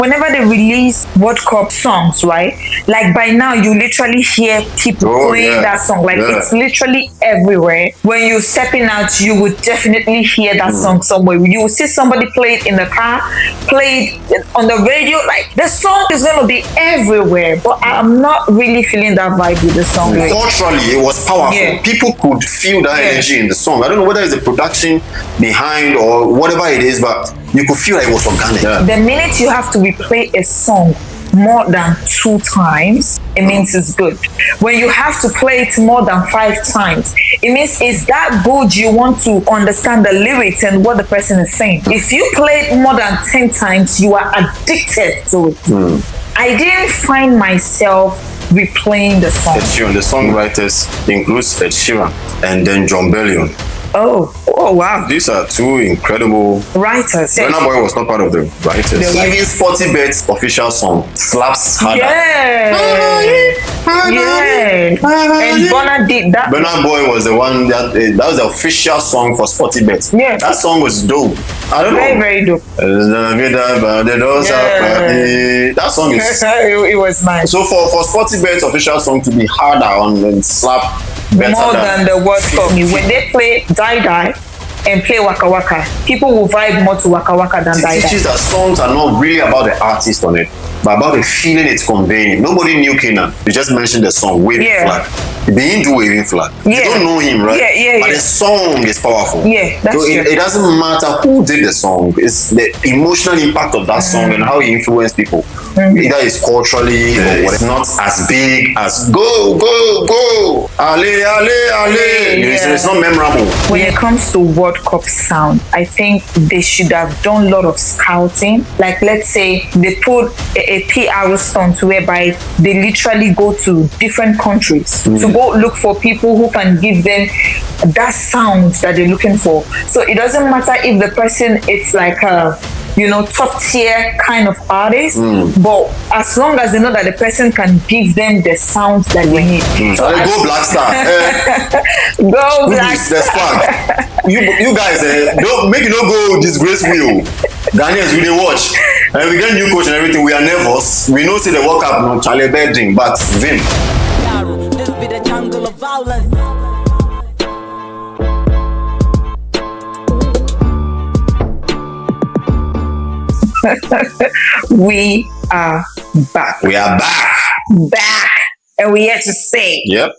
whenever they release World Cup songs, right? Like by now, you literally hear people playing that song. Like it's literally everywhere. When you're stepping out, you would definitely hear that song somewhere. You will see somebody play it in the car, play it on the radio. Like the song is going to be everywhere. But I'm not really feeling that vibe with the song. Culturally, it was powerful. Yeah. People could feel that energy in the song. I don't know whether it's the production behind or whatever it is, but you could feel like it was organic. Yeah. The minute you have to replay a song more than 2 times, it means it's good. When you have to play it more than 5 times, it means it's that good you want to understand the lyrics and what the person is saying. If you play it more than 10 times, you are addicted to it. I didn't find myself replaying the song. Ed Sheeran, the songwriters includes Ed Sheeran and then Jon Bellion. Oh wow. These are 2 incredible writers. Burna Boy was not part of the writers. Even Sporty Bet's official song slaps harder. Yeah. And Burna did that. Burna Boy was the one that was the official song for Sporty Bet. Yeah. That song was dope. I don't know. Very dope. That song is it was nice. So for Sporty Bet's official song to be harder on and slap more than the World Cup. When they play Dai Dai and play Waka Waka, people will vibe more to Waka Waka than Dai Dai. It teaches that songs are not really about the artist on it, but about the feeling it's conveying. Nobody knew Kenan. You just mentioned the song Waving Flag. He didn't do Waving Flag. You don't know him, right? But the song is powerful. Yeah, that's so it doesn't matter who did the song. It's the emotional impact of that song and how it influenced people. Either it's culturally or what. It's not as big as go, go, go, ale, ale, ale. It's not memorable. When it comes to World Cup sound, I think they should have done a lot of scouting. Like let's say they put a PR stunt whereby they literally go to different countries to go look for people who can give them that sound that they're looking for. So it doesn't matter if the person it's like a top tier kind of artist, but as long as they know that the person can give them the sound that they need. So go Black Star. Go Black Star. You guys, don't go disgrace me. Ghanaians, we dey watch. We get new coach and everything. We are nervous. We know see the World Cup no Charlie Bedring, but Vim. This be the jungle of violence. We are back. We are back. Back. And we're here to stay. Yep.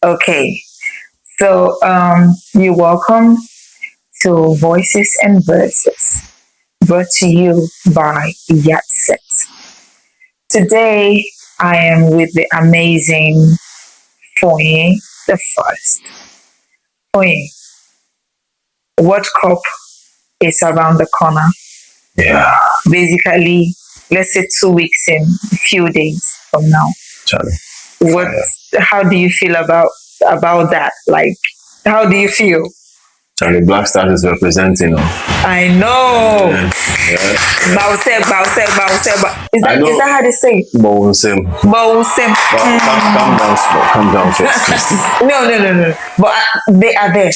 Okay. So you're welcome to Voices and Verses, brought to you by Yardsett. Today I am with the amazing Foye the First. Foye, World Cup is around the corner. Yeah. Basically, let's say 2 weeks in, a few days from now. Charlie. How do you feel about that? Like, how do you feel? Charlie, Black Stars is representing. I know. Yeah. Bawsem. Is that how they say it? Bawsem. Calm down first. No. But they are there.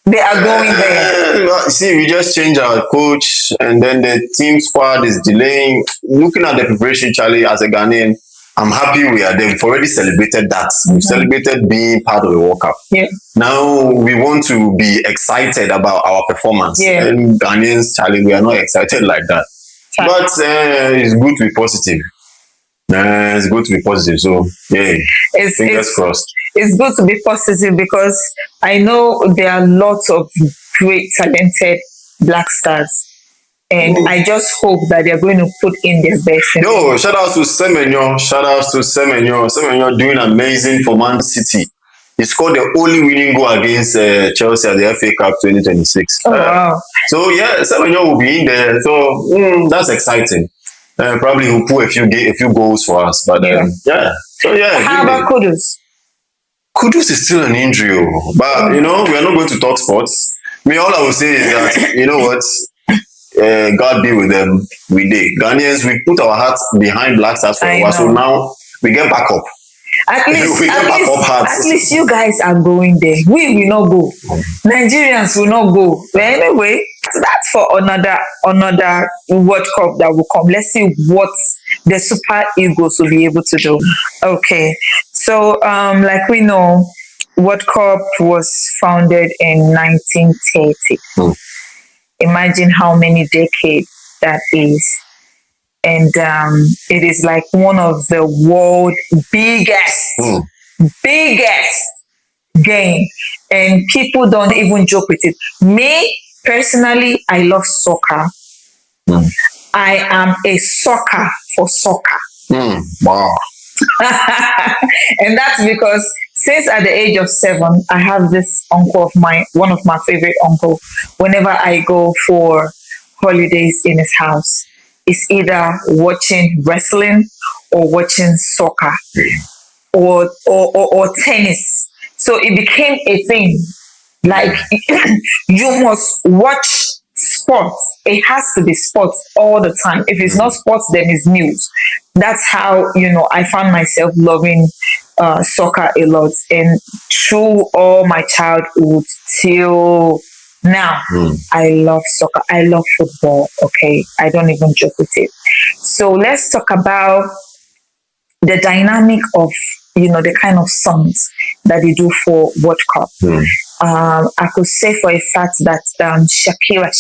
They are going there. See, we just changed our coach, and then the team squad is delaying. Looking at the preparation, Charlie, as a Ghanaian, I'm happy we are there. We've already celebrated that. We've celebrated being part of the World Cup. Yeah. Now we want to be excited about our performance. Yeah. And Ghanaians, Charlie, we are not excited like that. But it's good to be positive. It's good to be positive. So, yeah, fingers crossed. It's good to be positive because I know there are lots of great, talented Black Stars. And I just hope that they're going to put in their best. Shout out to Semenyo. Semenyo doing amazing for Man City. He scored the only winning goal against Chelsea at the FA Cup 2026. Oh, wow. So, yeah, Semenyo will be in there. So, that's exciting. Probably he'll put a few goals for us. But, yeah. So, yeah. How about Kudus? Kudus is still an injury. But, we are not going to talk sports. All I will say is that, you know what? God be with them. We did. Ghanaians, we put our hearts behind Black Stars for a while. So now we get back up. At least, We get back up hearts. at least you guys are going there. We will not go. Nigerians will not go. But anyway, that's for another World Cup that will come. Let's see what the Super Eagles will be able to do. Okay, so like we know, World Cup was founded in 1930. Imagine how many decades that is. And it is like one of the world biggest game. And people don't even joke with it. Me, personally, I love soccer. I am a sucker for soccer. Wow. And that's because since at the age of 7, I have this uncle of mine, one of my favorite uncle. Whenever I go for holidays in his house, it's either watching wrestling or watching soccer or tennis. So it became a thing. Like you must watch sports. It has to be sports all the time. If it's not sports, then it's news. That's how, I found myself loving soccer a lot. And through all my childhood till now, I love soccer. I love football. Okay. I don't even joke with it. So let's talk about the dynamic of, the kind of songs that they do for World Cup. I could say for a fact that Shakira,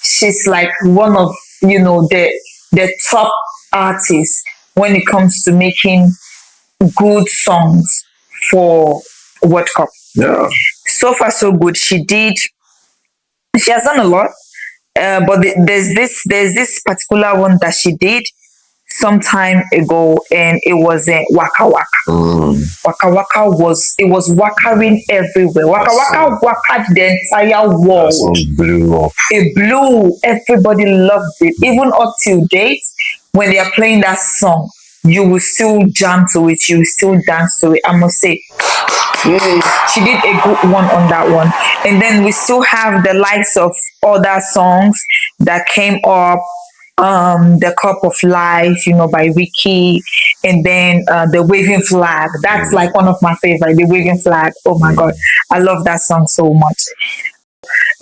she's like one of, the top artists when it comes to making good songs for World Cup. Yeah. So far, so good. She has done a lot, but there's this particular one that she did some time ago, and it was Waka Waka. Waka Waka was wakaing everywhere. Waka Waka wakaed the entire world. Blew up. It blew. Everybody loved it. Even up till date, when they are playing that song, you will still jam to it. You will still dance to it. I must say, she did a good one on that one. And then we still have the likes of other songs that came up. The Cup of Life, by Ricky, and then the Waving Flag. That's like one of my favorite. The Waving Flag. Oh my God, I love that song so much.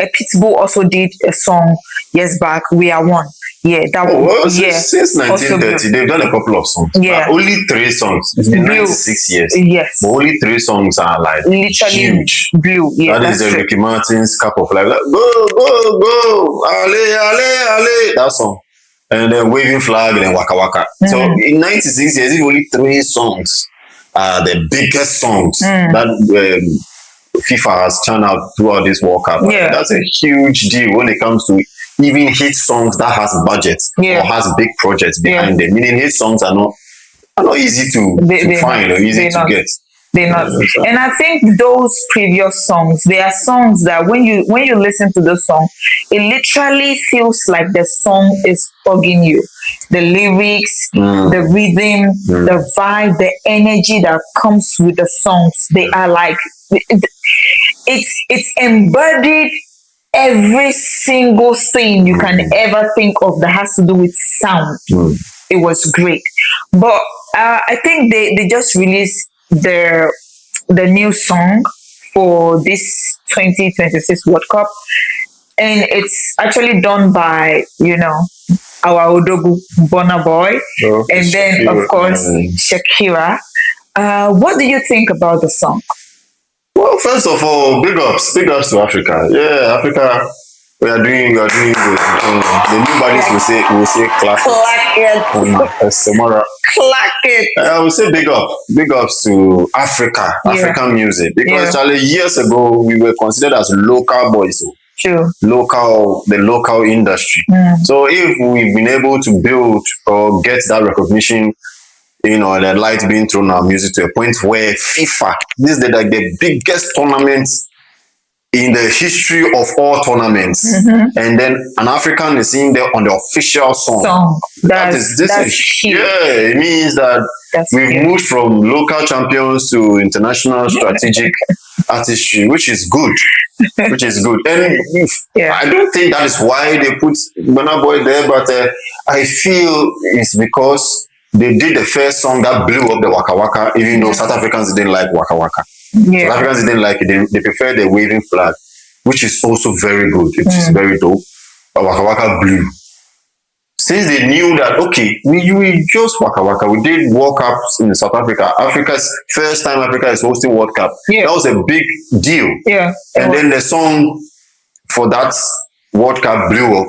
Pitbull also did a song years back. We Are One. Yeah, that was since 1930. They've done a couple of songs. Yeah, only 3 songs. It's been 96 years. Yes, but only 3 songs are like literally huge. Blue. Yeah, that is the Ricky Martin's Cup of Life. Like, go, go, go, ale, ale, ale. That song. And then Waving Flag and then Waka Waka. So in 96 years, only 3 songs are the biggest songs that FIFA has churned out throughout this World Cup. Yeah. That's a huge deal when it comes to even hit songs that has budgets or has big projects behind them. Meaning hit songs are not easy to find or easy to get. They're not. And I think those previous songs, they are songs that when you listen to the song, it literally feels like the song is bugging you. The lyrics, the rhythm, the vibe, the energy that comes with the songs, they are like, it's embodied every single thing you can ever think of that has to do with sound. It was great. But I think they just released the new song for this 2026 World Cup, and it's actually done by our Odogu Burna Boy, and then Shakira, of course Shakira. What do you think about the song? Well, first of all, big ups to Africa. Yeah, Africa. We are doing good. The new bodies will say clack it. Samara. Clack it. I will say big ups to African music, because Charlie, years ago we were considered as local boys. True. The local industry. So if we've been able to build or get that recognition, the light being thrown on our music to a point where FIFA, this is like the biggest tournament in the history of all tournaments, and then an African is in there on the official song. That's huge. Yeah, it means that we've moved from local champions to international strategic artistry, which is good. And I don't think that is why they put Burna Boy there, but I feel it's because they did the first song that blew up the Waka Waka, even though South Africans didn't like Waka Waka. Yeah. South Africans didn't like it. They preferred the waving flag, which is also very good. It is very dope. But Waka Waka blew. Since they knew that, okay, we just Waka Waka. We did World Cups in South Africa. Africa's first time Africa is hosting World Cup. Yeah. That was a big deal. Yeah. And then the song for that World Cup blew up.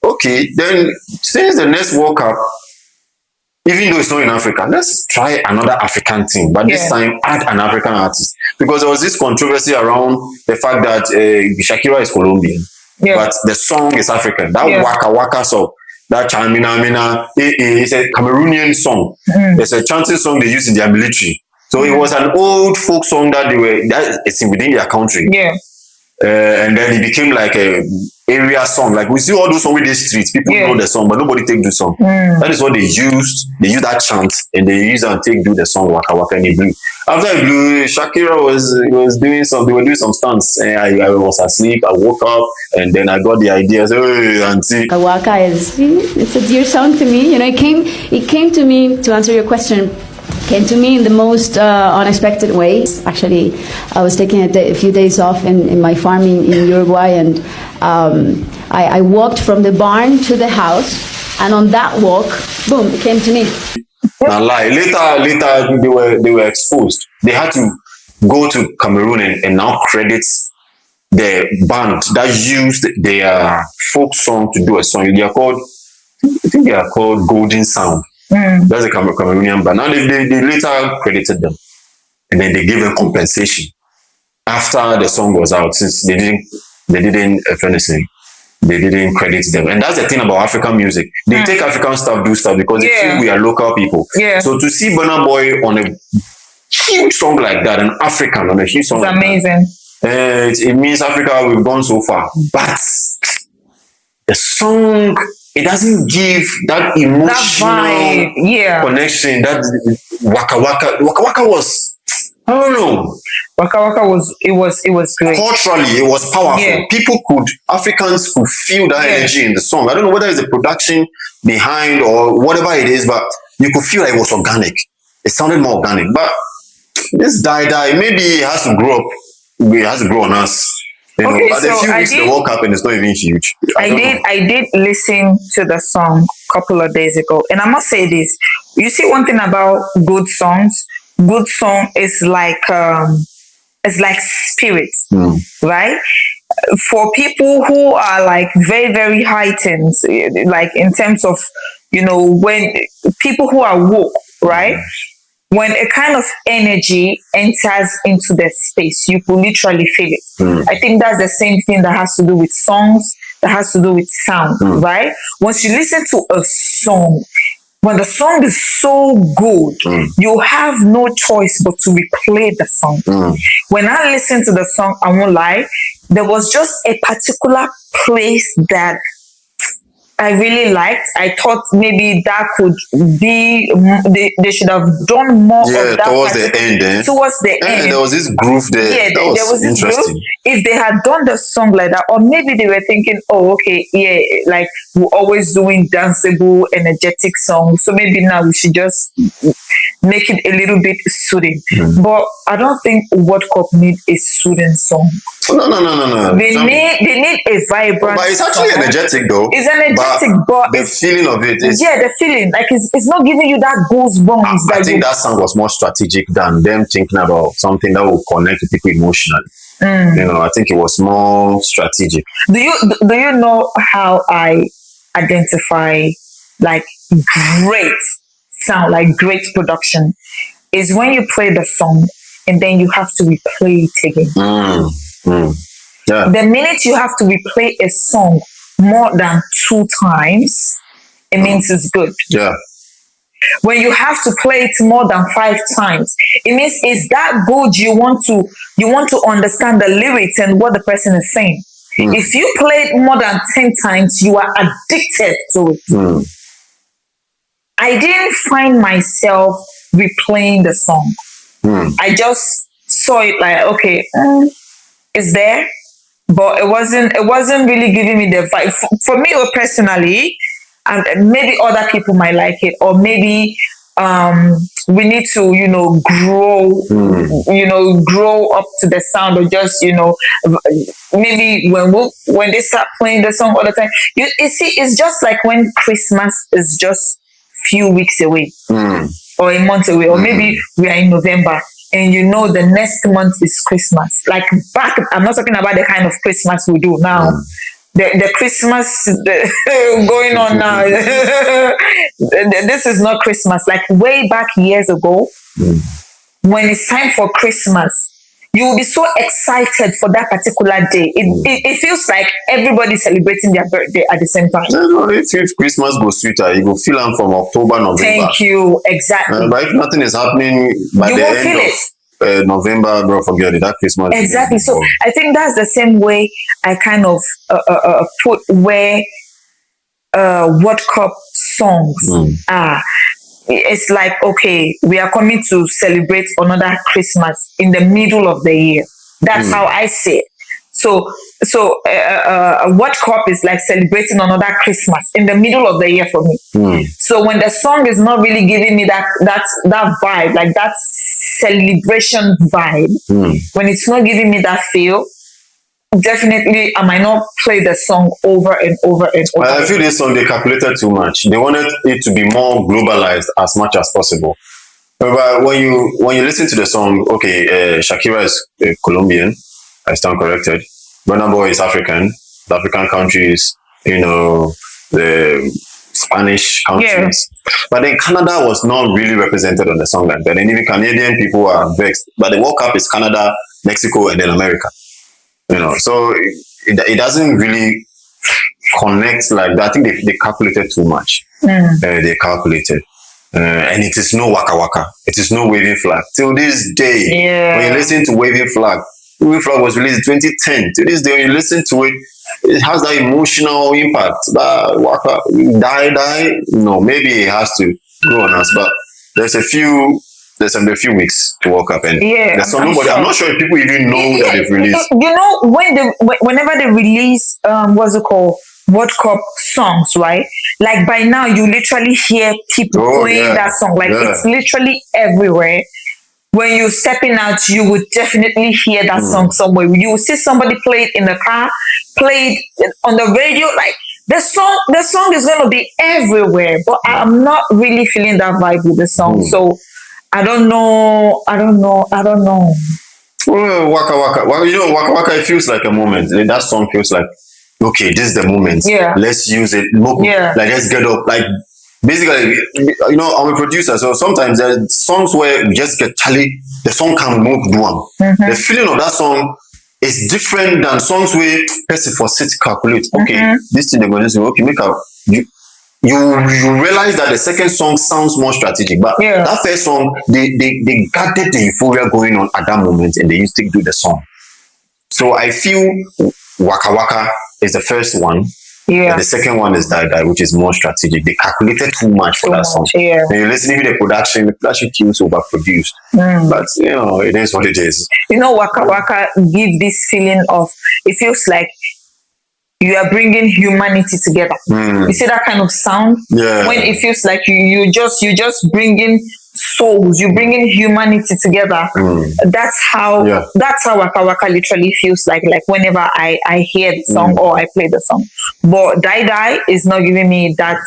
Okay, then since the next World Cup, even though it's not in Africa, let's try another African thing, but this time add an African artist. Because there was this controversy around the fact that Shakira is Colombian, but the song is African. That Waka Waka song, that Chamina Mina, it's a Cameroonian song. It's a chanting song they use in their military. So it was an old folk song that it's within their country. Yeah. And then it became like a area song. Like we see all those songs with the streets, people know the song, but nobody take the song. That is what they used. They used that chant and they used and do the song Waka Waka, and it blew. After it blew, Shakira was doing some. They were doing some stunts. And I was asleep. I woke up and then I got the idea. I said, "Hey, auntie." Waka Waka it's a dear song to me. You know, it came to me, to answer your question, came to me in the most unexpected ways. Actually, I was taking a few days off in my farm in Uruguay, and I walked from the barn to the house, and on that walk, boom, it came to me. Now, later they were exposed. They had to go to Cameroon and now credit the band that used their folk song to do a song. They are called, I think they are called Golden Sound. That's a Cameroonian band. Now they later credited them, and then they gave them compensation after the song was out, since they didn't they didn't credit them. And that's the thing about African music. They take African stuff, do stuff because they feel we are local people. So to see Burna Boy on a huge song like that, an African on a huge song, it's like amazing. That, it means Africa, we've gone so far, but the song, it doesn't give that emotional connection. That Waka Waka was, I don't know. Waka Waka was great. Culturally, it was powerful. Africans could feel that energy in the song. I don't know whether it's the production behind or whatever it is, but you could feel like it was organic. It sounded more organic. But this Dai Dai, maybe it has to grow up. It has to grow on us. You know, but a few weeks the World Cup and it's not even huge. I did listen to the song a couple of days ago, and I must say this. You see, one thing about good songs, good song is like spirit, right? For people who are like very, very heightened, like in terms of, you know, when people who are woke, right? When a kind of energy enters into the space, you can literally feel it. I think that's the same thing that has to do with songs, that has to do with sound, right? Once you listen to a song, when the song is so good, you have no choice but to replay the song. When I listened to the song, I won't lie, there was just a particular place that I really liked. I thought maybe that could be, they should have done more of that. Towards the end. Towards the end. And there was this groove there. Yeah, there was this interesting. groove. If they had done the song like that, or maybe they were thinking, oh, okay, yeah, like we're always doing danceable, energetic songs. So maybe now we should just make it a little bit soothing. But I don't think World Cup need a soothing song. No. They need a vibrant. But it's actually song. energetic though. It's energetic, but the feeling of it is, the feeling, like it's not giving you that goosebumps. I think that song was more strategic than them thinking about something that will connect to people emotionally. You know, I think it was more strategic. Do you know how I identify like great sound, like great production? Is when you play the song and then you have to replay it again. Yeah. The minute you have to replay a song more than 2 times, it means it's good. Yeah. When you have to play it more than 5 times, it means it's that good. You want to understand the lyrics and what the person is saying. If you play it more than 10 times, you are addicted to it. I didn't find myself replaying the song. I just saw it like, okay, it's there, but it wasn't really giving me the vibe. For me personally, and maybe other people might like it, or maybe we need to, grow, grow up to the sound, or just, maybe when they start playing the song all the time, you see, it's just like when Christmas is just few weeks away, or a month away, or maybe we are in November, and the next month is Christmas. Like I'm not talking about the kind of Christmas we do now. The Christmas going on now. This is not Christmas. Like way back years ago, when it's time for Christmas, you will be so excited for that particular day. It feels like everybody's celebrating their birthday at the same time. If Christmas goes sweeter, you will feel them from October, November. Thank you. Exactly. But if nothing is happening by the end of November, bro, forget it. That Christmas. Exactly. So I think that's the same way I kind of put where World Cup songs are. It's like, okay, we are coming to celebrate another Christmas in the middle of the year. That's how I say it. So World Cup is like celebrating another Christmas in the middle of the year for me. So when the song is not really giving me that vibe, like that celebration vibe, when it's not giving me that feel, definitely I might not play the song over and over and over. I feel this song, they calculated too much. They wanted it to be more globalized as much as possible. But when you listen to the song, okay, Shakira is Colombian, I stand corrected. Burna Boy is African. The African countries, the Spanish countries. But then Canada was not really represented on the song like that. And even Canadian people are vexed. But the World Cup is Canada, Mexico, and then America. So it doesn't really connect like that. I think they calculated too much. They calculated. And it is no Waka Waka. It is no Waving Flag. Till this day, when you listen to Waving Flag was released in 2010. To this day, when you listen to it, it has that emotional impact. But Waka, Die Dai, maybe it has to grow on us. But there's a few weeks to walk up, and I'm not sure if people even know that they've released. Whenever they release what's it called, World Cup songs, right? Like by now you literally hear people playing that song. Like it's literally everywhere. When you're stepping out, you would definitely hear that song somewhere. You will see somebody play it in the car, play it on the radio. Like the song is going to be everywhere. But I'm not really feeling that vibe with the song. So I don't know. Well, Waka Waka. Well, Waka Waka, it feels like a moment. That song feels like, okay, this is the moment. Yeah. Let's use it. Like, let's get up. Like, basically, I'm a producer, so sometimes there are songs where we just get Charlie, the song can move one. The feeling of that song is different than songs where person for sit calculate. Okay, this thing they're going to say, okay, make up. You realize that the second song sounds more strategic, but that first song, they gathered the euphoria going on at that moment, and they used to do the song. So I feel Waka Waka is the first one. And the second one is Dai Dai, which is more strategic. They calculated too much for that song. When you listen to the production feels overproduced. But it is what it is. Waka Waka give this feeling of, it feels like you are bringing humanity together. You see that kind of sound? When it feels like you just bringing souls, you bringing humanity together. That's how Waka Waka literally feels like whenever I hear the song or I play the song. But Dai Dai is not giving me that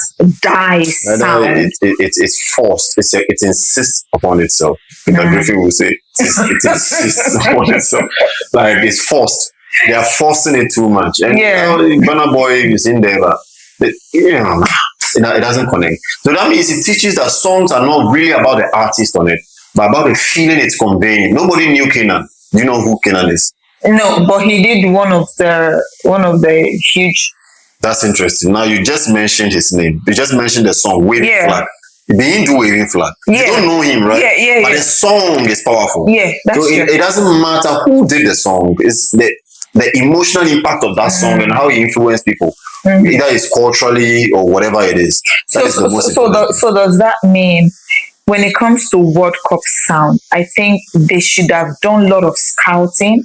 die sound. It's forced. It insists upon itself. Peter Griffin will say it insists upon itself. Like it's forced. They are forcing it too much. And Burna Boy is in there, but it doesn't connect. So that means it teaches that songs are not really about the artist on it, but about the feeling it's conveying. Nobody knew Kenan. Do you know who Kenan is? No, but he did one of the huge. That's interesting. Now you just mentioned his name. You just mentioned the song Waving Flag. He didn't do Waving Flag. You don't know him, right? But the song is powerful. That's so it doesn't matter who did the song. It's the emotional impact of that song and how it influenced people. Either it's culturally or whatever it is. So does that mean when it comes to World Cup sound, I think they should have done a lot of scouting.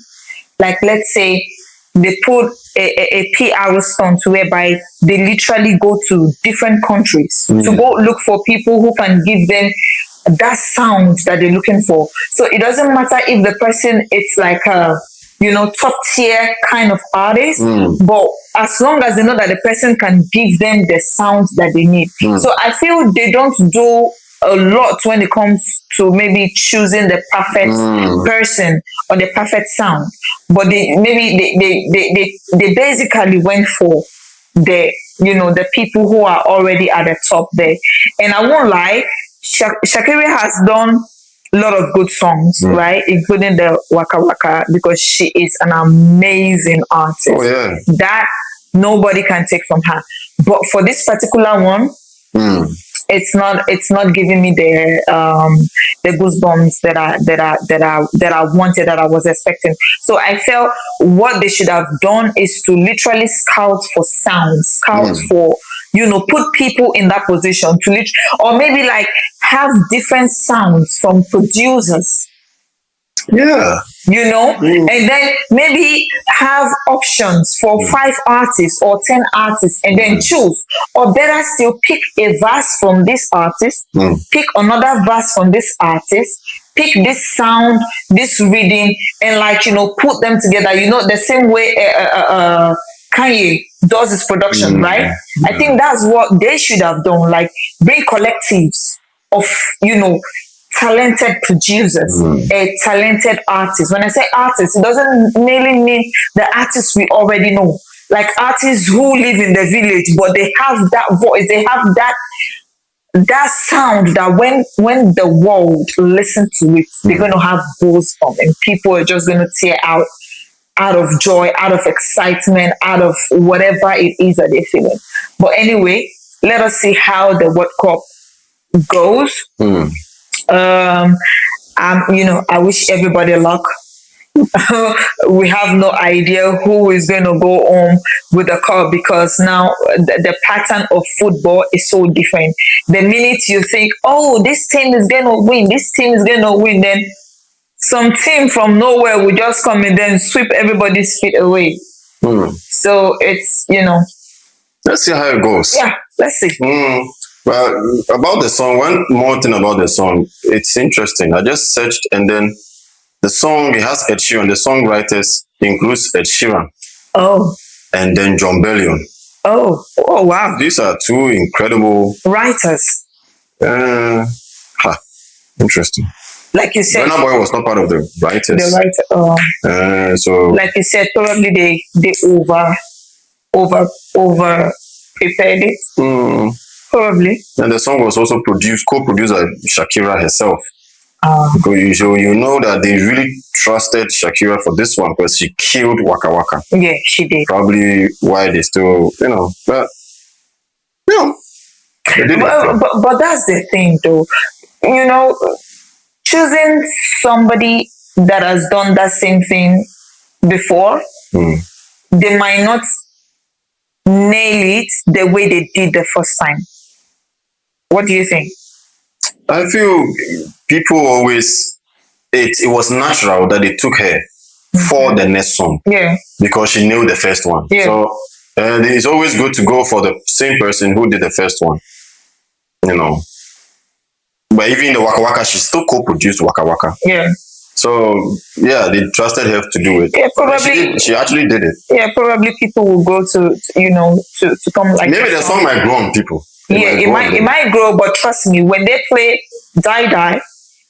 Like let's say they put a PR stunt whereby they literally go to different countries to go look for people who can give them that sound that they're looking for. So it doesn't matter if the person it's like a top tier kind of artist, but as long as they know that the person can give them the sound that they need. So I feel they don't do a lot when it comes to maybe choosing the perfect person or the perfect sound, but they basically went for the people who are already at the top there. And I won't lie, Shakira has done a lot of good songs, right? Including the Waka Waka, because she is an amazing artist. Oh yeah. That nobody can take from her. But for this particular one, it's not giving me the goosebumps that I wanted, that I was expecting. So I felt what they should have done is to literally scout for sounds, scout for put people in that position to or maybe like have different sounds from producers. Yeah. And then maybe have options for 5 artists or 10 artists and then choose. Or better still, pick a verse from this artist, pick another verse from this artist, pick this sound, this reading, and put them together. The same way Kanye does his production, right? I think that's what they should have done. Like bring collectives of, talented producers, a talented artist. When I say artist, it doesn't mainly mean the artists we already know. Like artists who live in the village, but they have that voice, they have that sound that when the world listen to it, they're going to have goosebumps and people are just going to tear out of joy, out of excitement, out of whatever it is that they're feeling. But anyway, let us see how the World Cup goes. I wish everybody luck. We have no idea who is going to go home with the cup, because now the pattern of football is so different. The minute you think, oh, this team is going to win, this team is going to win, then some team from nowhere will just come and then sweep everybody's feet away. So it's, Let's see how it goes. Yeah, let's see. Well, about the song, one more thing about the song, it's interesting. I just searched, and then the song, it has Ed Sheeran. The songwriters includes Ed Sheeran. Oh. And then Jon Bellion. Oh, wow. These are 2 incredible writers. Interesting. Like you said, Burna Boy was not part of the writers. The writer. So, like you said, probably they over prepared it. Probably. And the song was also co-produced by Shakira herself. Because you know that they really trusted Shakira for this one, because she killed Waka Waka. Yeah, she did. Probably why they still, but they did but that's the thing, though. Choosing somebody that has done that same thing before, they might not nail it the way they did the first time. What do you think? I feel people always, it was natural that they took her for the next song. Yeah. Because she knew the first one. Yeah. So it's always good to go for the same person who did the first one. But even the Waka Waka, she still co-produced Waka Waka. Yeah. So yeah, they trusted her to do it. Yeah, probably. She actually did it. Yeah, probably people will go to come like. Maybe the song might grow on people. It might grow, but trust me, when they play Dai Dai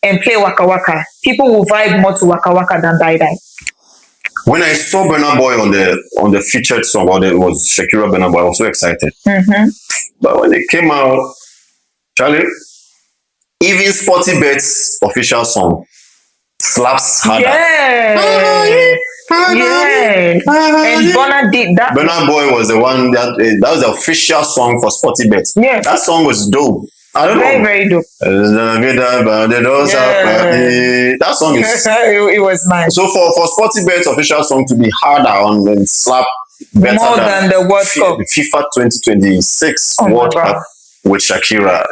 and play Waka Waka, people will vibe more to Waka Waka than Dai Dai. When I saw Burna Boy on the featured song, or it was Shakira Burna Boy, I was so excited. But when it came out, Charlie, even Sporty Bet's official song slaps harder. Yeah. Yeah. And Burna did that. Burna Boy was the one that was the official song for Sporty Bet. Yeah. That song was dope. I don't know. Very, very dope. That song is it was nice. So for Sporty Bet's official song to be harder on and slap better more than the World Cup. FIFA 2026 World Cup with Shakira.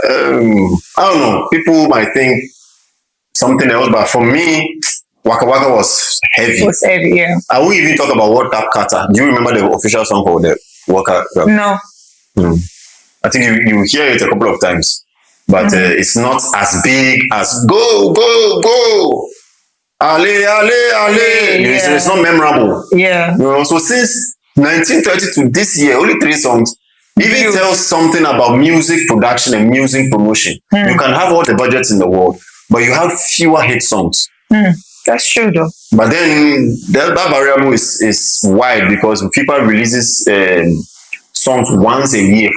I don't know. People might think something else, but for me, Waka Waka was heavy. It was heavy, yeah. I won't even talk about World Cup Qatar. Do you remember the official song for the World Cup? No. I think you hear it a couple of times. but it's not as big as go, go, go. Ale, ale, ale. It's not memorable. Yeah. So since 1930 to this year, only 3 songs. Even tells something about music production and music promotion. You can have all the budgets in the world, but you have fewer hit songs. That's true though. But then that variable is wide because FIFA releases songs once a year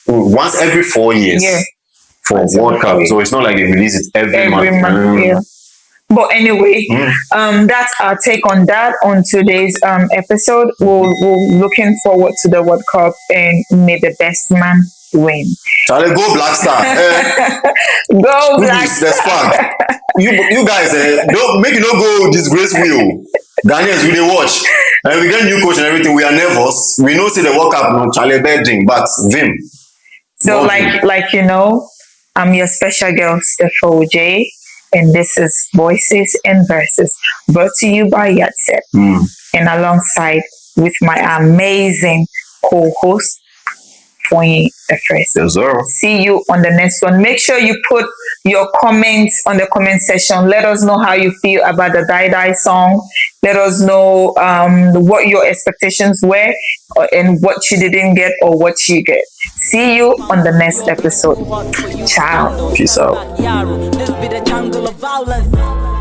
once every 4 years for World Cup. So it's not like they release it every month. Yeah. But anyway, that's our take on that on today's episode. We're looking forward to the World Cup and may the best man win. Charlie, go Black Star. Go Black Star. You guys, don't go disgrace me. Daniels, we dey watch. And we get new coach and everything. We are nervous. We know see the World Cup, no Charlie Bedring, but Vim. So like I'm your special girl, Steph J. And this is Voices and Verses, brought to you by Yardsett. And alongside with my amazing co-host, Fonyi Efres. Yes, sir. See you on the next one. Make sure you put your comments on the comment section. Let us know how you feel about the Dai Dai song. Let us know what your expectations were and what you didn't get or what you get. See you on the next episode. Ciao. Peace out. This be the jungle of violence.